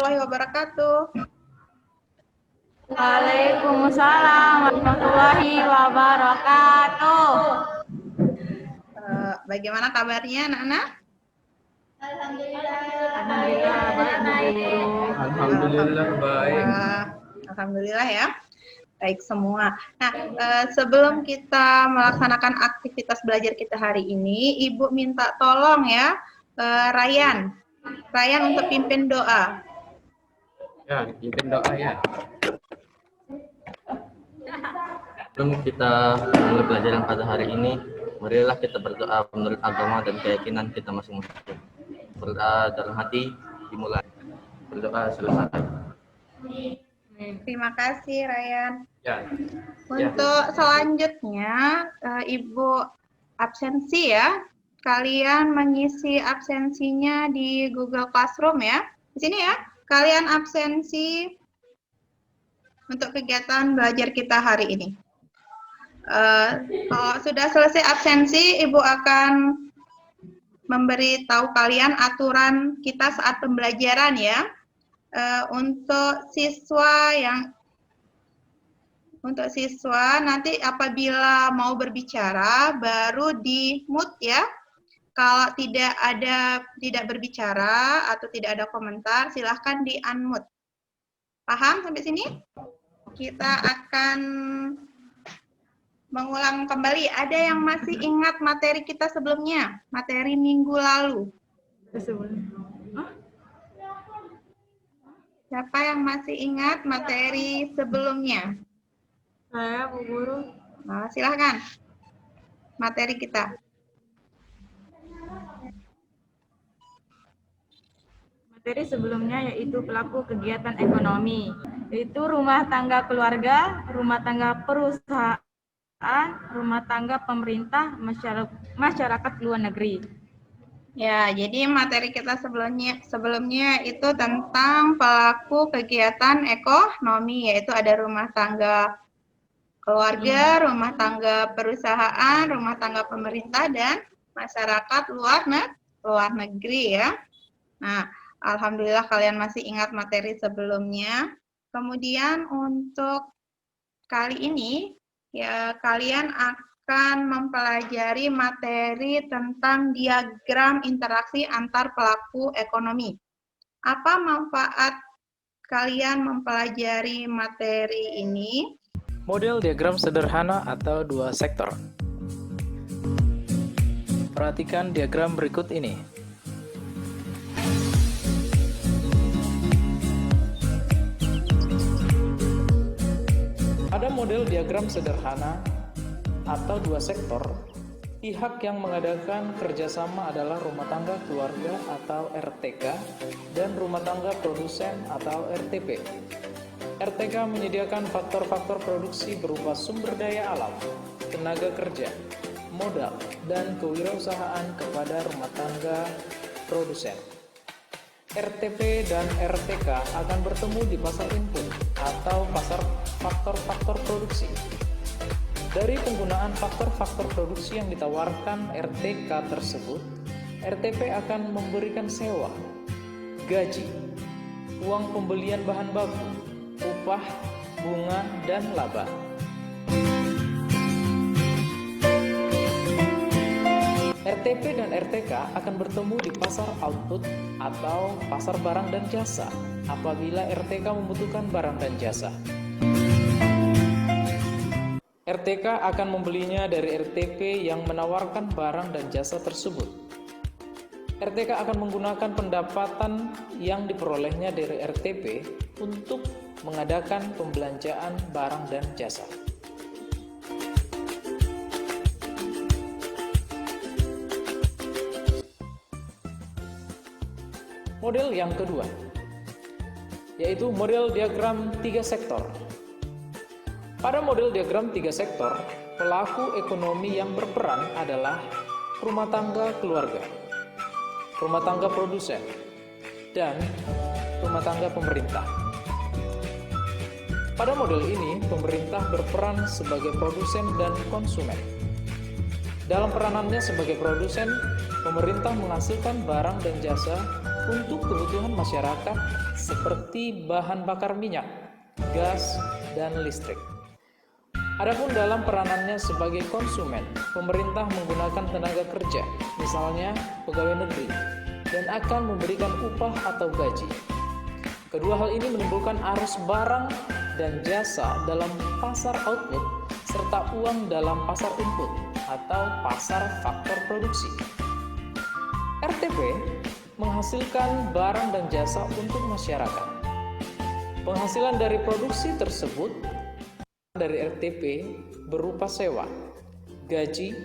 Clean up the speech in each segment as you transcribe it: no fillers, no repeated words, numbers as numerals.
warahmatullahi wabarakatuh. Waalaikumsalam warahmatullahi wabarakatuh. Bagaimana kabarnya anak-anak? Alhamdulillah baik Bu Guru. Alhamdulillah baik. Alhamdulillah ya. Baik semua. Nah, sebelum kita melaksanakan aktivitas belajar kita hari ini, Ibu minta tolong ya, Ryan untuk pimpin doa. Ya, pimpin doa ya. Sebelum kita mulai pelajaran pada hari ini, marilah kita berdoa menurut agama dan keyakinan kita masing-masing. Berdoa dalam hati dimulai. Berdoa selesai. Terima kasih Ryan. Ya. Untuk selanjutnya, Ibu absensi ya. Kalian mengisi absensinya di Google Classroom ya. Di sini ya. Kalian absensi untuk kegiatan belajar kita hari ini. Kalau sudah selesai absensi, Ibu akan memberitahu kalian aturan kita saat pembelajaran ya. Untuk siswa nanti apabila mau berbicara baru di mute ya. Kalau tidak berbicara atau tidak ada komentar, silahkan di unmute. Paham sampai sini? Kita akan mengulang kembali. Ada yang masih ingat materi kita sebelumnya? Materi minggu lalu. Siapa yang masih ingat materi sebelumnya? Saya Bu Guru. Nah, silahkan. Materi kita. Materi sebelumnya yaitu pelaku kegiatan ekonomi, yaitu rumah tangga keluarga, rumah tangga perusahaan, rumah tangga pemerintah, masyarakat luar negeri. Ya, jadi materi kita sebelumnya itu tentang pelaku kegiatan ekonomi, yaitu ada rumah tangga keluarga, rumah tangga perusahaan, rumah tangga pemerintah, dan masyarakat luar negeri ya. Nah, alhamdulillah kalian masih ingat materi sebelumnya. Kemudian untuk kali ini ya kalian akan mempelajari materi tentang diagram interaksi antar pelaku ekonomi. Apa manfaat kalian mempelajari materi ini? Model diagram sederhana atau dua sektor. Perhatikan diagram berikut ini. Pada model diagram sederhana atau dua sektor, pihak yang mengadakan kerjasama adalah rumah tangga keluarga atau RTK dan rumah tangga produsen atau RTP. RTK menyediakan faktor-faktor produksi berupa sumber daya alam, tenaga kerja, modal, dan kewirausahaan kepada rumah tangga produsen. RTP dan RTK akan bertemu di pasar input atau pasar faktor-faktor produksi. Dari penggunaan faktor-faktor produksi yang ditawarkan RTK tersebut, RTP akan memberikan sewa, gaji, uang pembelian bahan baku, upah, bunga, dan laba. RTP dan RTK akan bertemu di pasar output atau pasar barang dan jasa apabila RTK membutuhkan barang dan jasa. RTK akan membelinya dari RTP yang menawarkan barang dan jasa tersebut. RTK akan menggunakan pendapatan yang diperolehnya dari RTP untuk mengadakan pembelanjaan barang dan jasa. Model yang kedua, yaitu model diagram 3 sektor. Pada model diagram 3 sektor, pelaku ekonomi yang berperan adalah rumah tangga keluarga, rumah tangga produsen, dan rumah tangga pemerintah. Pada model ini, pemerintah berperan sebagai produsen dan konsumen. Dalam peranannya sebagai produsen, pemerintah menghasilkan barang dan jasa untuk kebutuhan masyarakat seperti bahan bakar minyak, gas, dan listrik. Adapun dalam peranannya sebagai konsumen, pemerintah menggunakan tenaga kerja, misalnya pegawai negeri, dan akan memberikan upah atau gaji. Kedua hal ini menimbulkan arus barang dan jasa dalam pasar output serta uang dalam pasar input atau pasar faktor produksi. RTP menghasilkan barang dan jasa untuk masyarakat. Penghasilan dari produksi tersebut dari RTP berupa sewa, gaji,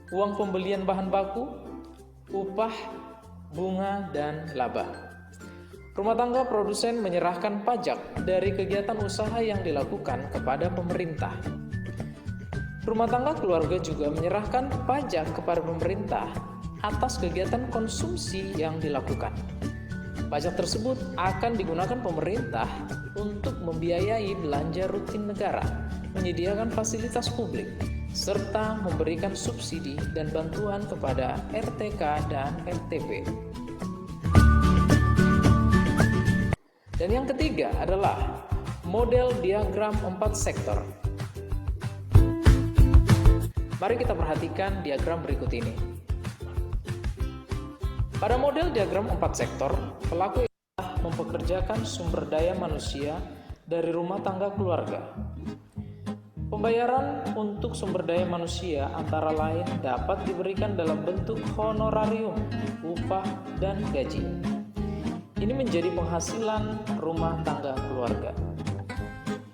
uang pembelian bahan baku, upah, bunga, dan laba. Rumah tangga produsen menyerahkan pajak dari kegiatan usaha yang dilakukan kepada pemerintah. Rumah tangga keluarga juga menyerahkan pajak kepada pemerintah atas kegiatan konsumsi yang dilakukan. Pajak tersebut akan digunakan pemerintah untuk membiayai belanja rutin negara, menyediakan fasilitas publik, serta memberikan subsidi dan bantuan kepada RTK dan RTP. Dan yang ketiga adalah model diagram 4 sektor. Mari kita perhatikan diagram berikut ini. Pada model diagram 4 sektor, pelaku mempekerjakan sumber daya manusia dari rumah tangga keluarga. Pembayaran untuk sumber daya manusia antara lain dapat diberikan dalam bentuk honorarium, upah, dan gaji. Ini menjadi penghasilan rumah tangga keluarga.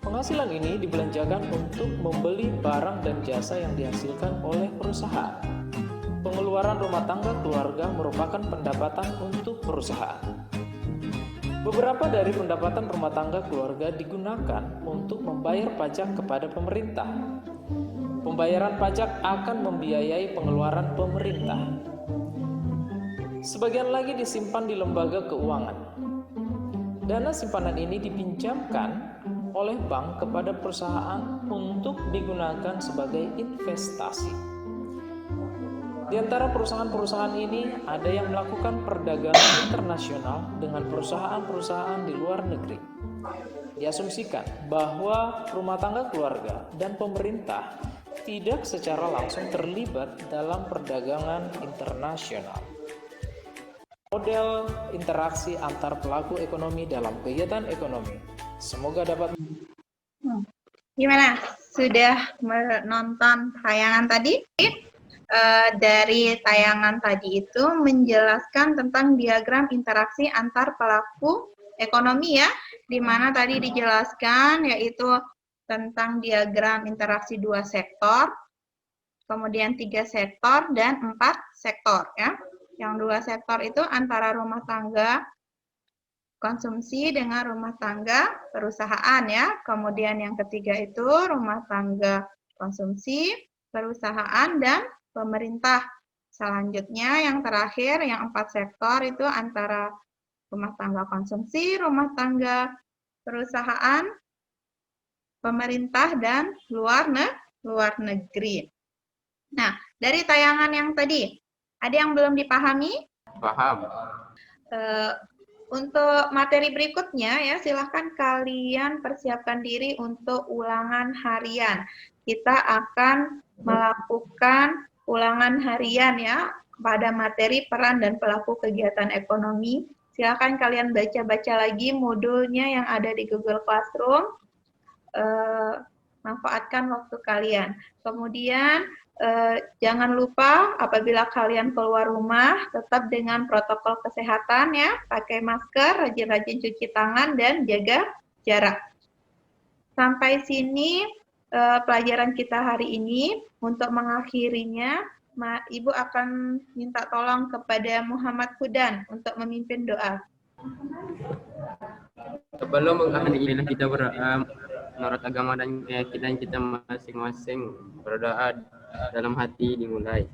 Penghasilan ini dibelanjakan untuk membeli barang dan jasa yang dihasilkan oleh perusahaan. Pengeluaran rumah tangga keluarga merupakan pendapatan untuk perusahaan. Beberapa dari pendapatan rumah tangga keluarga digunakan untuk membayar pajak kepada pemerintah. Pembayaran pajak akan membiayai pengeluaran pemerintah. Sebagian lagi disimpan di lembaga keuangan. Dana simpanan ini dipinjamkan oleh bank kepada perusahaan untuk digunakan sebagai investasi. Di antara perusahaan-perusahaan ini ada yang melakukan perdagangan internasional dengan perusahaan-perusahaan di luar negeri. Diasumsikan bahwa rumah tangga keluarga dan pemerintah tidak secara langsung terlibat dalam perdagangan internasional. Model interaksi antar pelaku ekonomi dalam kegiatan ekonomi. Semoga dapat. Gimana? Sudah menonton tayangan tadi? Dari tayangan tadi itu menjelaskan tentang diagram interaksi antar pelaku ekonomi ya, di mana tadi dijelaskan yaitu tentang diagram interaksi 2 sektor, kemudian 3 sektor, dan 4 sektor ya. Yang 2 sektor itu antara rumah tangga konsumsi dengan rumah tangga perusahaan ya. Kemudian yang ketiga itu rumah tangga konsumsi, perusahaan, dan pemerintah. Selanjutnya yang terakhir yang 4 sektor itu antara rumah tangga konsumsi, rumah tangga perusahaan, pemerintah, dan luar negeri. Nah, dari tayangan yang tadi, ada yang belum dipahami? Paham. Untuk materi berikutnya ya, silahkan kalian persiapkan diri untuk ulangan harian. Kita akan melakukan ulangan harian ya pada materi peran dan pelaku kegiatan ekonomi. Silahkan kalian baca-baca lagi modulnya yang ada di Google Classroom. Manfaatkan waktu kalian. Kemudian jangan lupa apabila kalian keluar rumah tetap dengan protokol kesehatan ya, pakai masker, rajin-rajin cuci tangan, dan jaga jarak. Sampai sini pelajaran kita hari ini. Untuk mengakhirinya, Ibu akan minta tolong kepada Muhammad Hudan untuk memimpin doa. Sebelum mengakhiri kita berdoa menurut agama dan keyakinan kita masing-masing, berdoa dalam hati dimulai.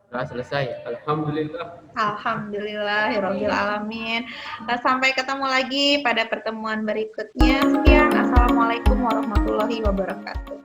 Doa selesai. Alhamdulillah. Alhamdulillahirabbil alamin. Sampai ketemu lagi pada pertemuan berikutnya. Sekian. Assalamualaikum warahmatullahi wabarakatuh.